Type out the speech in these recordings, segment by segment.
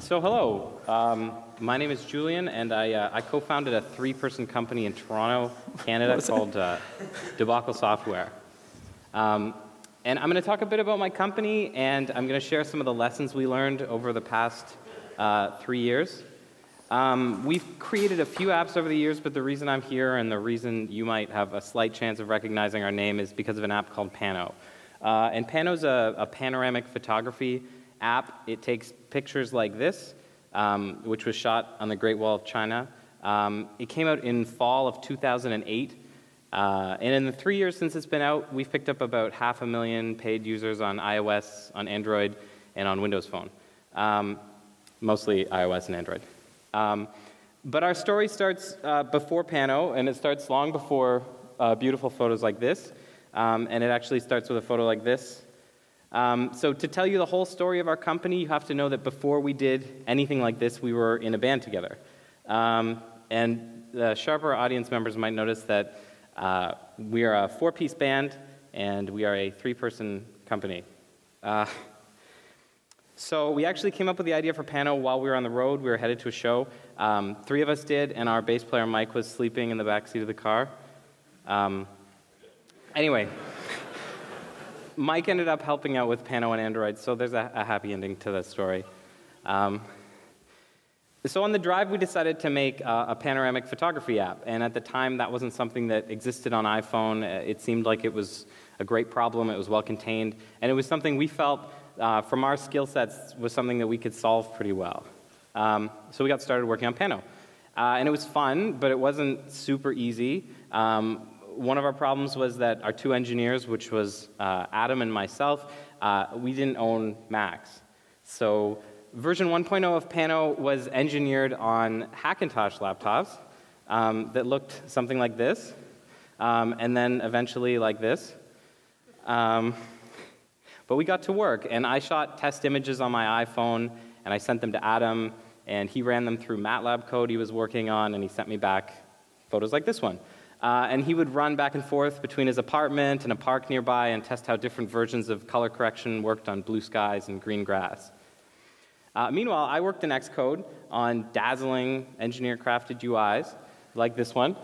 So hello, my name is Julian, and I co-founded a three-person company in Toronto, Canada called Debacle Software. And I'm going to talk a bit about my company, and I'm going to share some of the lessons we learned over the past 3 years. We've created a few apps over the years, but the reason I'm here and the reason you might have a slight chance of recognizing our name is because of an app called Pano. And Pano's a panoramic photography app. It takes pictures like this, which was shot on the Great Wall of China. It came out in fall of 2008. And in the 3 years since it's been out, we've picked up about 500,000 paid users on iOS, on Android, and on Windows Phone. Mostly iOS and Android. But our story starts before Pano, and it starts long before beautiful photos like this. And it actually starts with a photo like this. So to tell you the whole story of our company, you have to know that before we did anything like this, we were in a band together. And the sharper audience members might notice that we are a four-piece band, and we are a three-person company. So we actually came up with the idea for Pano while we were on the road. We were headed to a show. Three of us did, and our bass player Mike was sleeping in the back seat of the car. Anyway. Mike ended up helping out with Pano and Android, so there's a happy ending to the story. So on the drive, we decided to make a panoramic photography app, and at the time, that wasn't something that existed on iPhone. It seemed like it was a great problem. It was well contained, and it was something we felt, from our skill sets, was something that we could solve pretty well. So we got started working on Pano, and it was fun, but it wasn't super easy. One of our problems was that our two engineers, which was Adam and myself, we didn't own Macs. So version 1.0 of Pano was engineered on Hackintosh laptops that looked something like this, and then eventually like this. But we got to work, and I shot test images on my iPhone, and I sent them to Adam, and he ran them through MATLAB code he was working on, and he sent me back photos like this one. And he would run back and forth between his apartment and a park nearby and test how different versions of color correction worked on blue skies and green grass. Meanwhile, I worked in Xcode on dazzling engineer-crafted UIs, like this one.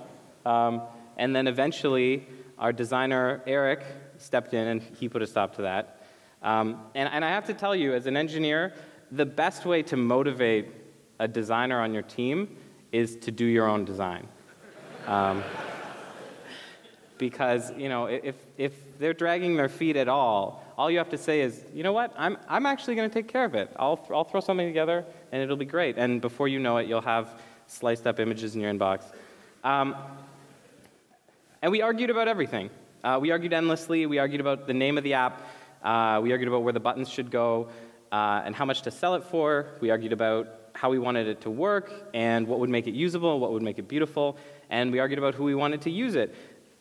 And then eventually, our designer, Eric, stepped in and he put a stop to that. And I have to tell you, as an engineer, the best way to motivate a designer on your team is to do your own design. Because, you know, if they're dragging their feet at all you have to say is, you know what, I'm actually going to take care of it. I'll throw something together, and it'll be great. And before you know it, you'll have sliced up images in your inbox. And we argued about everything. We argued endlessly. We argued about the name of the app. We argued about where the buttons should go and how much to sell it for. We argued about how we wanted it to work and what would make it usable, what would make it beautiful. And we argued about who we wanted to use it.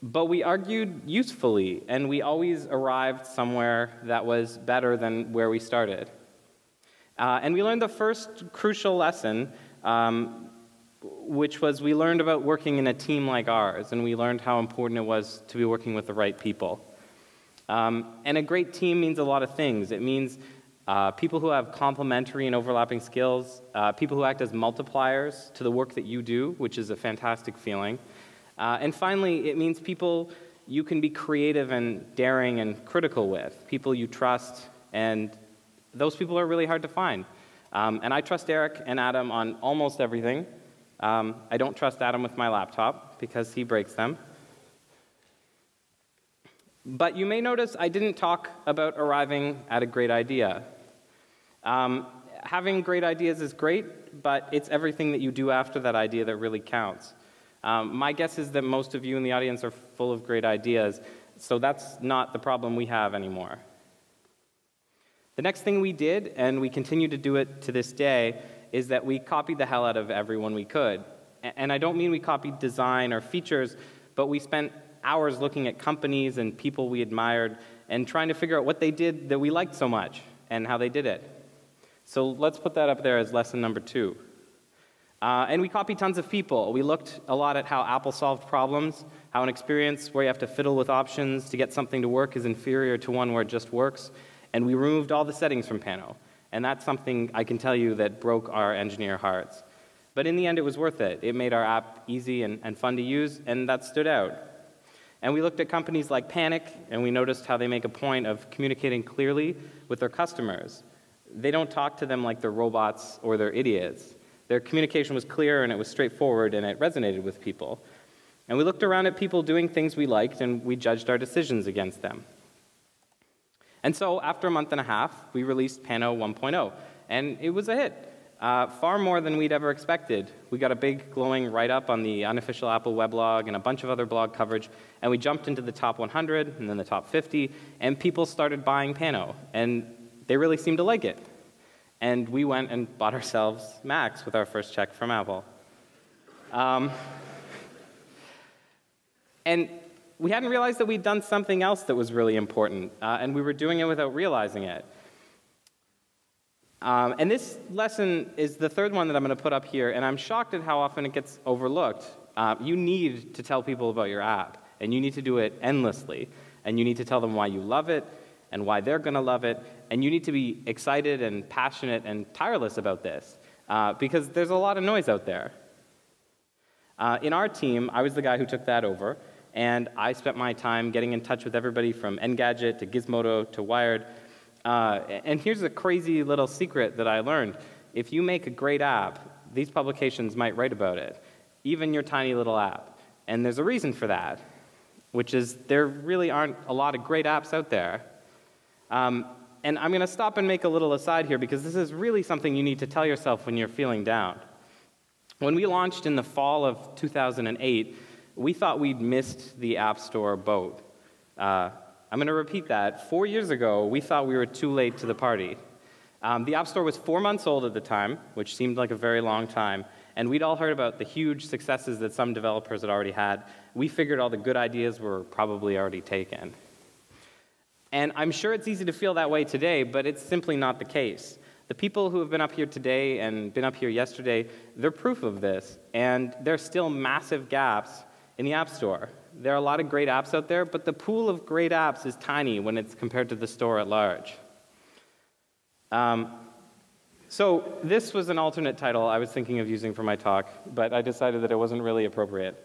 But we argued usefully, and we always arrived somewhere that was better than where we started. And we learned the first crucial lesson, which was we learned about working in a team like ours, and we learned how important it was to be working with the right people. And a great team means a lot of things. It means people who have complementary and overlapping skills, people who act as multipliers to the work that you do, which is a fantastic feeling. And finally, it means people you can be creative and daring and critical with, people you trust, and those people are really hard to find. And I trust Eric and Adam on almost everything. I don't trust Adam with my laptop because he breaks them. But you may notice I didn't talk about arriving at a great idea. Having great ideas is great, but it's everything that you do after that idea that really counts. My guess is that most of you in the audience are full of great ideas, so that's not the problem we have anymore. The next thing we did, and we continue to do it to this day, is that we copied the hell out of everyone we could. And I don't mean we copied design or features, but we spent hours looking at companies and people we admired and trying to figure out what they did that we liked so much and how they did it. So let's put that up there as lesson number 2. And we copied tons of people. We looked a lot at how Apple solved problems, how an experience where you have to fiddle with options to get something to work is inferior to one where it just works. And we removed all the settings from Pano. And that's something I can tell you that broke our engineer hearts. But in the end, it was worth it. It made our app easy and fun to use, and that stood out. And we looked at companies like Panic, and we noticed how they make a point of communicating clearly with their customers. They don't talk to them like they're robots or they're idiots. Their communication was clear, and it was straightforward, and it resonated with people. And we looked around at people doing things we liked, and we judged our decisions against them. And so, after a month and a half, we released Pano 1.0, and it was a hit. Far more than we'd ever expected. We got a big glowing write-up on the unofficial Apple weblog and a bunch of other blog coverage, and we jumped into the top 100 and then the top 50, and people started buying Pano, and they really seemed to like it. And we went and bought ourselves Macs with our first check from Apple. And we hadn't realized that we'd done something else that was really important, and we were doing it without realizing it. And this lesson is the third one that I'm going to put up here, and I'm shocked at how often it gets overlooked. You need to tell people about your app, and you need to do it endlessly. And you need to tell them why you love it, and why they're going to love it, and you need to be excited and passionate and tireless about this, because there's a lot of noise out there. In our team, I was the guy who took that over, and I spent my time getting in touch with everybody from Engadget to Gizmodo to Wired. And here's a crazy little secret that I learned. If you make a great app, these publications might write about it, even your tiny little app. And there's a reason for that, which is there really aren't a lot of great apps out there. And I'm going to stop and make a little aside here, because this is really something you need to tell yourself when you're feeling down. When we launched in the fall of 2008, we thought we'd missed the App Store boat. I'm going to repeat that. 4 years ago, we thought we were too late to the party. The App Store was 4 months old at the time, which seemed like a very long time, and we'd all heard about the huge successes that some developers had already had. We figured all the good ideas were probably already taken. And I'm sure it's easy to feel that way today, but it's simply not the case. The people who have been up here today and been up here yesterday, they're proof of this, and there are still massive gaps in the App Store. There are a lot of great apps out there, but the pool of great apps is tiny when it's compared to the store at large. So this was an alternate title I was thinking of using for my talk, but I decided that it wasn't really appropriate.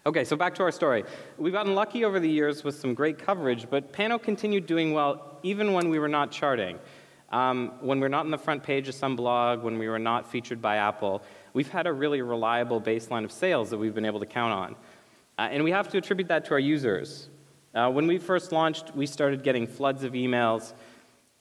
Okay, so back to our story. We've gotten lucky over the years with some great coverage, but Pano continued doing well even when we were not charting. When we're not on the front page of some blog, when we were not featured by Apple, we've had a really reliable baseline of sales that we've been able to count on. And we have to attribute that to our users. When we first launched, we started getting floods of emails,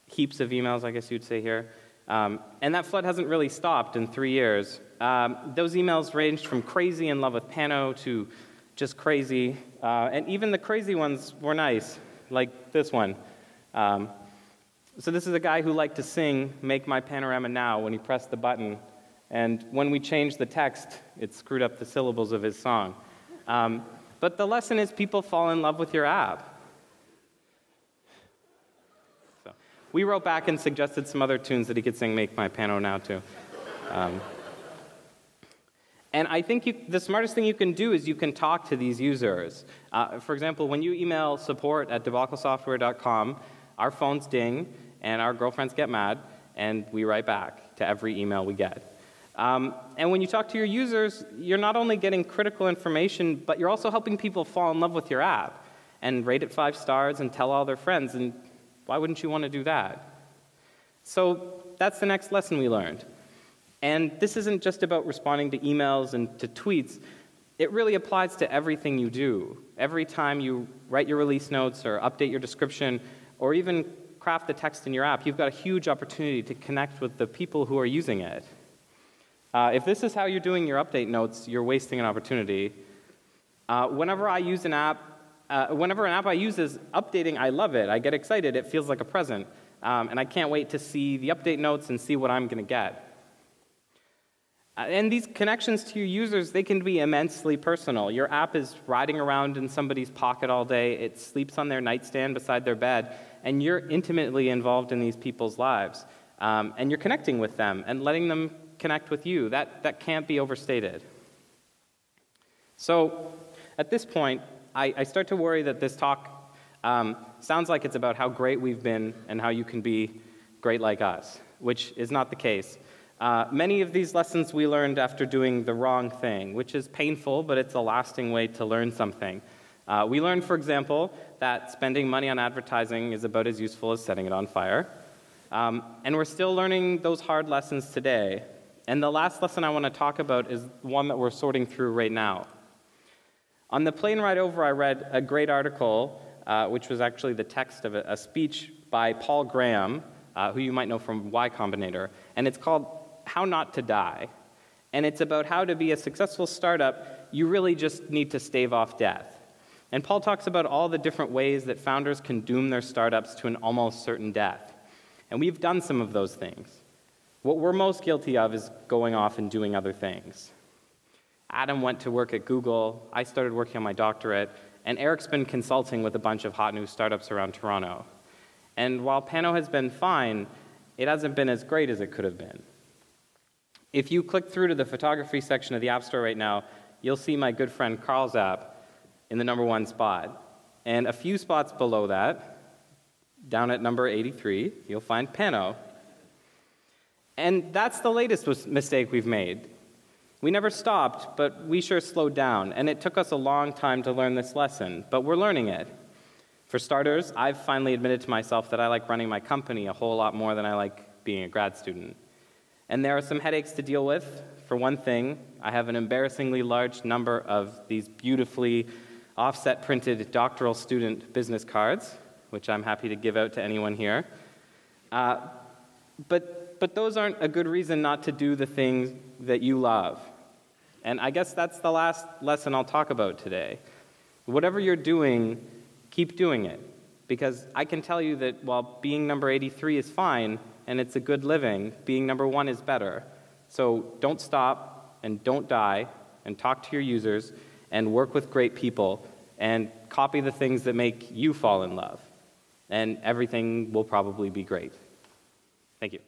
heaps of emails, I guess you'd say here. And that flood hasn't really stopped in 3 years. Those emails ranged from crazy in love with Pano to just crazy. And even the crazy ones were nice, like this one. So this is a guy who liked to sing "Make My Panorama Now" when he pressed the button. And when we changed the text, it screwed up the syllables of his song. But the lesson is people fall in love with your app. So we wrote back and suggested some other tunes that he could sing "Make My Pano Now" to. And I think the smartest thing you can do is you can talk to these users. For example, when you email support@debaclesoftware.com, our phones ding, and our girlfriends get mad, and we write back to every email we get. And when you talk to your users, you're not only getting critical information, but you're also helping people fall in love with your app and rate it 5 stars and tell all their friends, and why wouldn't you want to do that? So that's the next lesson we learned. And this isn't just about responding to emails and to tweets. It really applies to everything you do. Every time you write your release notes or update your description or even craft the text in your app, you've got a huge opportunity to connect with the people who are using it. If this is how you're doing your update notes, you're wasting an opportunity. Whenever I use an app, whenever an app I use is updating, I love it. I get excited. It feels like a present. And I can't wait to see the update notes and see what I'm going to get. And these connections to your users, they can be immensely personal. Your app is riding around in somebody's pocket all day. It sleeps on their nightstand beside their bed. And you're intimately involved in these people's lives. And you're connecting with them and letting them connect with you. That can't be overstated. So at this point, I start to worry that this talk sounds like it's about how great we've been and how you can be great like us, which is not the case. Many of these lessons we learned after doing the wrong thing, which is painful, but it's a lasting way to learn something. We learned, for example, that spending money on advertising is about as useful as setting it on fire. And we're still learning those hard lessons today. And the last lesson I want to talk about is one that we're sorting through right now. On the plane ride over, I read a great article, which was actually the text of a speech by Paul Graham, who you might know from Y Combinator, and it's called How Not to Die. And it's about how to be a successful startup, you really just need to stave off death. And Paul talks about all the different ways that founders can doom their startups to an almost certain death. And we've done some of those things. What we're most guilty of is going off and doing other things. Adam went to work at Google, I started working on my doctorate, and Eric's been consulting with a bunch of hot new startups around Toronto. And while Pano has been fine, it hasn't been as great as it could have been. If you click through to the photography section of the App Store right now, you'll see my good friend Carl's app in the #1 spot. And a few spots below that, down at number 83, you'll find Pano. And that's the latest mistake we've made. We never stopped, but we sure slowed down, and it took us a long time to learn this lesson, but we're learning it. For starters, I've finally admitted to myself that I like running my company a whole lot more than I like being a grad student. And there are some headaches to deal with. For one thing, I have an embarrassingly large number of these beautifully offset printed doctoral student business cards, which I'm happy to give out to anyone here. But those aren't a good reason not to do the things that you love. And I guess that's the last lesson I'll talk about today. Whatever you're doing, keep doing it. Because I can tell you that while being number 83 is fine, and it's a good living, being #1 is better. So don't stop, and don't die, and talk to your users, and work with great people, and copy the things that make you fall in love. And everything will probably be great. Thank you.